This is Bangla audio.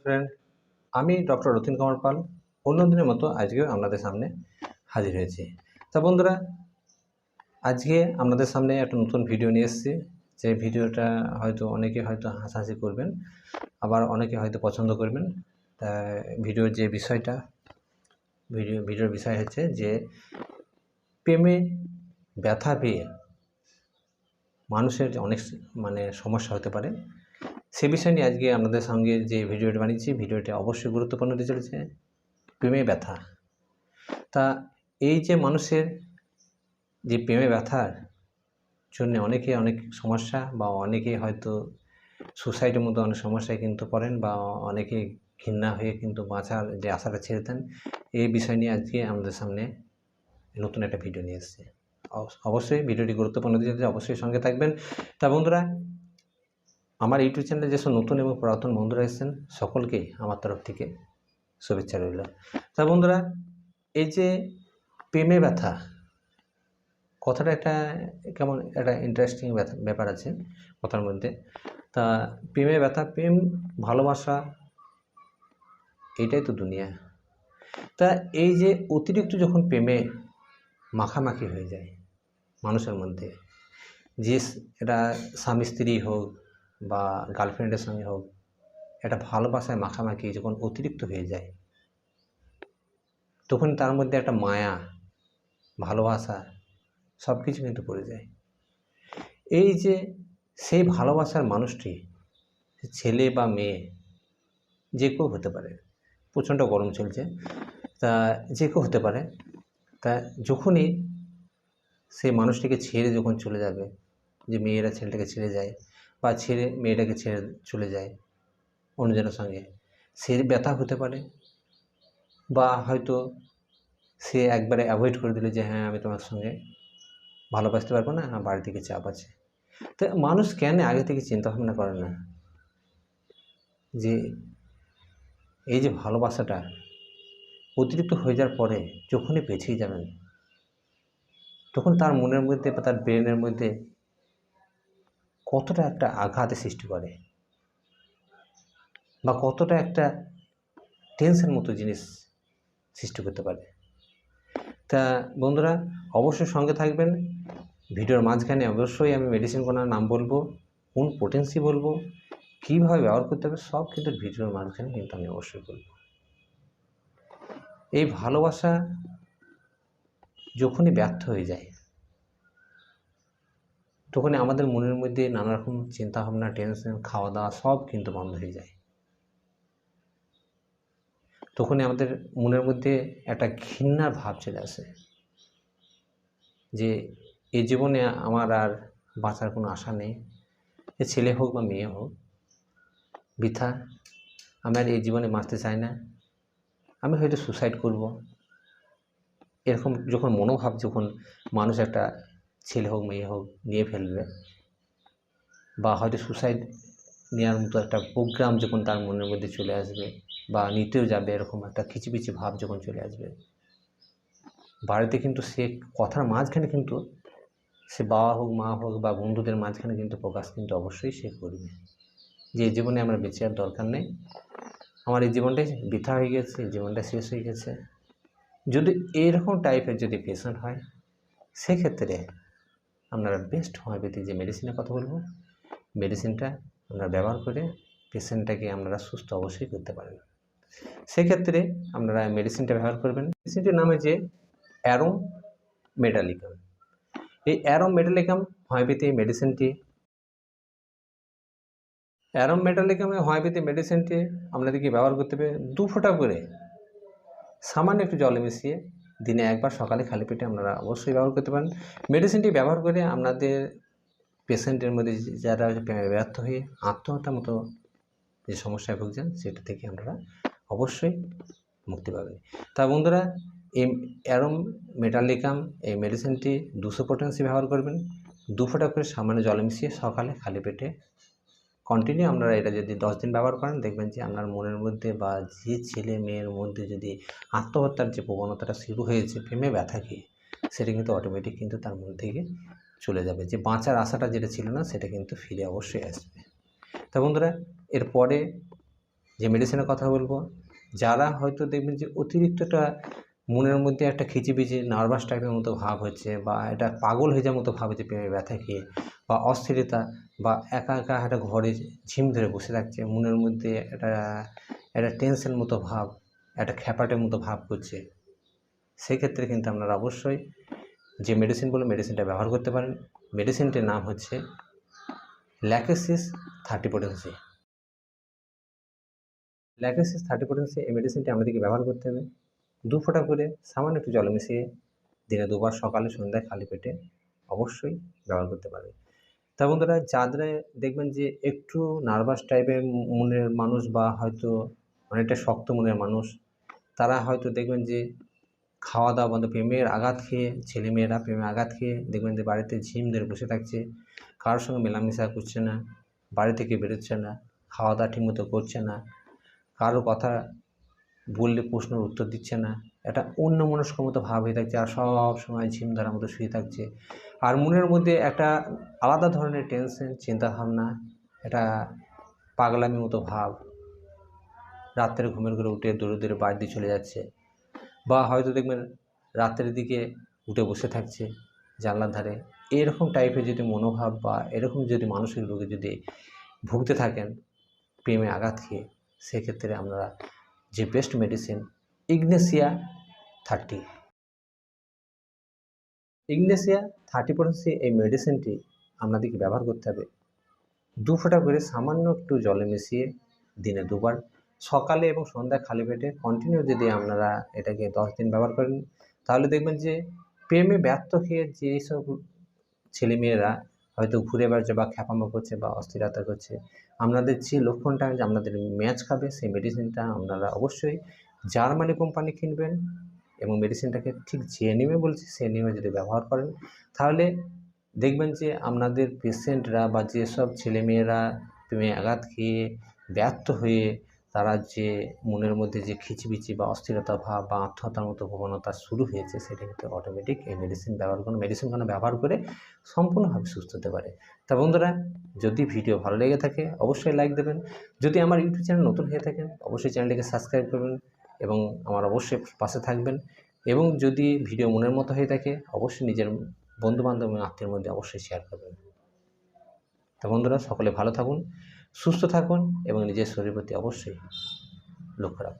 ফ্রেন্ড, আমি ডক্টর রতিন কুমার পাল অন্যদিনের মতো আজকেও আপনাদের সামনে হাজির হয়েছি। তা বন্ধুরা, আজকে আপনাদের সামনে একটা নতুন ভিডিও নিয়ে এসেছি। যে ভিডিওটা হয়তো অনেকে হয়তো হাসাহাসি করবেন, আবার অনেকে হয়তো পছন্দ করবেন। তা ভিডিওর যে বিষয়টা ভিডিওর বিষয় হচ্ছে যে প্রেমে ব্যথা পেয়ে মানুষের যে অনেক সমস্যা হতে পারে, সে বিষয় নিয়ে আজকে আপনাদের সঙ্গে যে ভিডিওটি বানিয়েছি, ভিডিওটি অবশ্যই গুরুত্বপূর্ণ হতে চলেছে। প্রেমে ব্যথা। তা এই যে মানুষের যে প্রেমে ব্যথার জন্য অনেকে অনেক সমস্যা বা অনেকে হয়তো সুসাইডের মতো অনেক সমস্যায় কিন্তু পড়েন, বা অনেকে ঘৃণা হয়ে কিন্তু বাঁচার যে আশাটা ছেড়ে দেন। এই বিষয় নিয়ে আজকে আমাদের সামনে নতুন একটা ভিডিও নিয়ে এসেছি। অবশ্যই ভিডিওটি গুরুত্বপূর্ণ দিতে অবশ্যই সঙ্গে থাকবেন। তা বন্ধুরা, আমার ইউটিউব চ্যানেলে যেসব নতুন এবং পুরাতন বন্ধুরা এসেছেন, সকলকেই আমার তরফ থেকে শুভেচ্ছা রইল। তা বন্ধুরা, এই যে প্রেমে ব্যথা কথাটা একটা কেমন একটা ইন্টারেস্টিং ব্যাপার আছে কথার মধ্যে। তা প্রেমে ব্যথা, প্রেম ভালোবাসা, এটাই তো দুনিয়া। তা এই যে অতিরিক্ত যখন প্রেমে মাখামাখি হয়ে যায় মানুষের মধ্যে, যে এটা স্বামী স্ত্রী হোক বা গার্লফ্রেন্ডের সঙ্গে হোক, এটা ভালোবাসায় মাখামাখি যখন অতিরিক্ত হয়ে যায়, তখন তার মধ্যে একটা মায়া, ভালোবাসা সব কিছু কিন্তু পড়ে যায়। এই যে সেই ভালোবাসার মানুষটি, ছেলে বা মেয়ে, যে কেউ হতে পারে, প্রচণ্ড গরম চলছে, তা যে কেউ হতে পারে। তা যখনই সেই মানুষটিকে ছেড়ে যখন চলে যাবে, যে মেয়েরা ছেলেটাকে ছেড়ে যায় বা ছেলে মেয়েটাকে ছেড়ে চলে যায় অন্যজনের সঙ্গে, সে ব্যথা হতে পারে, বা হয়তো সে একবারে অ্যাভয়েড করে দিল যে হ্যাঁ আমি তোমার সঙ্গে ভালোবাসতে পারবো না, আমার বাড়ি থেকে চাপ আছে। তো মানুষ কেন আগে থেকে চিন্তা ভাবনা করে না যে এই যে ভালোবাসাটা অতিরিক্ত হয়ে যাওয়ার পরে যখনই পেছিয়ে যাবেন, তখন তার মনের মধ্যে বা তার ব্রেনের মধ্যে কতটা একটা আঘাতের সৃষ্টি করে, বা কতটা একটা টেনশন মতো জিনিস সৃষ্টি করতে পারে। তা বন্ধুরা, অবশ্যই সঙ্গে থাকবেন। ভিডিওর মাঝখানে অবশ্যই আমি মেডিসিনগুলোর নাম বলবো, কোন পোটেন্সি বলবো, কীভাবে ব্যবহার করতে হবে, সব কিন্তু ভিডিওর মাঝখানে কিন্তু আমি অবশ্যই বলবো। এই ভালোবাসা যখনই ব্যর্থ হয়ে যায়, তখনই আমাদের মনের মধ্যে নানা রকম চিন্তাভাবনা, টেনশন, খাওয়া দাওয়া সব কিন্তু বন্ধ হয়ে যায়। তখনই আমাদের মনের মধ্যে একটা ঘৃণার ভাব চলে আসে যে এই জীবনে আমার আর বাঁচার কোনো আশা নেই। এ ছেলে হোক বা মেয়ে হোক, বৃথা, আমি আর এই জীবনে বাঁচতে চাই না, আমি হয়তো সুসাইড করব। এরকম যখন মনোভাব, যখন মানুষ একটা ছেলে হোক মেয়ে হোক নিয়ে ফেলবে, বা হয়তো সুসাইড নেওয়ার মতো একটা প্রোগ্রাম যখন তার মনের মধ্যে চলে আসবে, বা নিতেও যাবে, এরকম একটা খিচিবিচি ভাব যখন চলে আসবে, বাড়িতে কিন্তু সে কথার মাঝখানে কিন্তু সে বাবা হোক, মা হোক বা বন্ধুদের মাঝখানে কিন্তু প্রকাশ কিন্তু অবশ্যই সে করবে যে এই জীবনে আমার বেঁচে আর দরকার নেই, আমার এই জীবনটাই বৃথা হয়ে গেছে, এই জীবনটা শেষ হয়ে গেছে। যদি এইরকম টাইপের যদি পেশেন্ট হয়, সেক্ষেত্রে আপনারা বেস্ট হোমিওপ্যাথি যে মেডিসিনের কথা বলবো, মেডিসিনটা আপনারা ব্যবহার করে পেশেন্টটাকে আপনারা সুস্থ অবশ্যই করতে পারেন। সেক্ষেত্রে আপনারা মেডিসিনটা ব্যবহার করবেন। মেডিসিনটির নাম হচ্ছে অ্যারোম মেটালিকাম। এই অ্যারোম মেটালিকাম হোমিওপ্যাথি মেডিসিনটি, অ্যারোম মেটালিকামে হোমিওপ্যাথি মেডিসিনটি আপনাদেরকে ব্যবহার করতে হবে 2 ফোঁটা করে সামান্য একটু জলে মিশিয়ে দিনে একবার সকালে খালি পেটে আপনারা অবশ্যই ব্যবহার করতে পারেন। মেডিসিনটি ব্যবহার করে আপনাদের পেশেন্টের মধ্যে যারা ব্যর্থ হয়ে আত্মহত্যার মতো যে সমস্যায় ভুগছেন, সেটা থেকে আপনারা অবশ্যই মুক্তি পাবেন। তা বন্ধুরা, এই অ্যারোম মেটালিকাম এই মেডিসিনটি 200 পোটেন্সি ব্যবহার করবেন। 2 ফোঁটা করে সামান্য জলে মিশিয়ে সকালে খালি পেটে কন্টিনিউ আপনারা এটা যদি 10 দিন ব্যবহার করেন, দেখবেন যে আপনার মনের মধ্যে বা যে ছেলে মেয়ের মধ্যে যদি আত্মহত্যার যে প্রবণতাটা শুরু হয়েছে প্রেমে ব্যথা খেয়ে, সেটা কিন্তু অটোমেটিক কিন্তু তার মন থেকে চলে যাবে। যে বাঁচার আশাটা যেটা ছিল না, সেটা কিন্তু ফিরে অবশ্যই আসবে। তা বন্ধুরা, এরপরে যে মেডিসিনের কথা বলবো, যারা হয়তো দেখবেন যে অতিরিক্তটা মনের মধ্যে একটা খিচিবিচি নার্ভাস টাইপের মতো ভাব হচ্ছে, বা এটা পাগল হয়ে যাওয়ার মতো ভাব হচ্ছে প্রেমে ব্যথা খেয়ে, বা অস্থিরতা, বা একা একা একটা ঘরে ঝিম ধরে বসে থাকছে, মনের মধ্যে একটা টেনশন মতো ভাব, একটা খ্যাপাটের মতো ভাব করছে, সেক্ষেত্রে কিন্তু আপনারা অবশ্যই যে মেডিসিনটা ব্যবহার করতে পারেন। মেডিসিনটির নাম হচ্ছে ল্যাকেসিস 30 পোটেন্সি। ল্যাকেসিস 30 পোটেন্সি এই মেডিসিনটি আমাদেরকে ব্যবহার করতে হবে 2 ফোঁটা করে সামান্য একটু জলে মিশিয়ে দিনে 2 বার, সকালে সন্ধ্যায় খালি পেটে অবশ্যই ব্যবহার করতে পারবে। তা বন্ধুরা, যাদের দেখবেন যে একটু নার্ভাস টাইপের মনের মানুষ, বা হয়তো অনেকটা শক্ত মনের মানুষ, তারা হয়তো দেখবেন যে খাওয়া দাওয়া বন্ধ, প্রেমের আঘাত খেয়ে, ছেলেমেয়েরা প্রেমে আঘাত খেয়ে দেখবেন যে বাড়িতে ঝিম ধরে বসে থাকছে, কারোর সঙ্গে মেলামেশা করছে না, বাড়ি থেকে বেরোচ্ছে না, খাওয়া দাওয়া ঠিকমতো করছে না, কারো কথা বললে প্রশ্নের উত্তর দিচ্ছে না, একটা অন্যমনস্ক মতো ভাব হয়ে থাকছে, আর সব সময় ঝিম ধরার মতো শুয়ে থাকছে, আর মনের মধ্যে একটা আলাদা ধরনের টেনশন, চিন্তাভাবনা, একটা পাগলামি মতো ভাব, রাত্রে ঘুমের ঘরে উঠে দৌড়ে দৌড়ে বাইরে দিয়ে চলে যাচ্ছে, বা হয়তো দেখবেন রাতের দিকে উঠে বসে থাকছে জানলার ধারে। এরকম টাইপের যদি মনোভাব বা এরকম যদি মানসিক রোগে যদি ভুগতে থাকেন প্রেমে আঘাত খেয়ে, সেক্ষেত্রে আমরা যে বেস্ট মেডিসিন ইগনেসিয়া 30 পোটেন্সি এই মেডিসিনটি আপনাদেরকে ব্যবহার করতে হবে 2 ফোঁটা করে সামান্য একটু জলে মিশিয়ে দিনে 2 বার, সকালে এবং সন্ধ্যায় খালি পেটে কন্টিনিউ যদি আপনারা এটাকে 10 দিন ব্যবহার করেন, তাহলে দেখবেন যে প্রেমে ব্যর্থ খেয়ে যেসব ছেলেমেয়েরা হয়তো ঘুরে বেড়াচ্ছে, বা খ্যাপামো করছে, বা অস্থিরতা করছে, আপনাদের যে লক্ষণটা যে আপনাদের ম্যাচ খাবে, সেই মেডিসিনটা আপনারা অবশ্যই জার্মানি কোম্পানি কিনবেন, এবং মেডিসিনটাকে ঠিক যে নিয়মে বলছি সেই নিয়মে যদি ব্যবহার করেন, তাহলে দেখবেন যে আপনাদের পেশেন্টরা বা যেসব ছেলেমেয়েরা প্রেমে আঘাত খেয়ে ব্যর্থ হয়ে তারা যে মনের মধ্যে যে খিচিবিচি বা অস্থিরতা ভাব বা আত্মহত্যার মতো প্রবণতা শুরু হয়েছে, সেটা কিন্তু অটোমেটিক এই মেডিসিনগুলো ব্যবহার করে সম্পূর্ণভাবে সুস্থ হতে পারে। তা বন্ধুরা, যদি ভিডিও ভালো লেগে থাকে অবশ্যই লাইক দেবেন। যদি আমার ইউটিউব চ্যানেল নতুন হয়ে থাকেন অবশ্যই চ্যানেলটিকে সাবস্ক্রাইব করবেন, এবং আমার অবশ্যই পাশে থাকবেন। এবং যদি ভিডিও মনের মতো হয়ে থাকে অবশ্যই নিজের বন্ধুবান্ধব এবং আত্মীয়ের মধ্যে অবশ্যই শেয়ার করবেন। তা বন্ধুরা, সকলে ভালো থাকুন, সুস্থ থাকুন, এবং নিজের শরীরের প্রতি অবশ্যই লক্ষ্য রাখুন।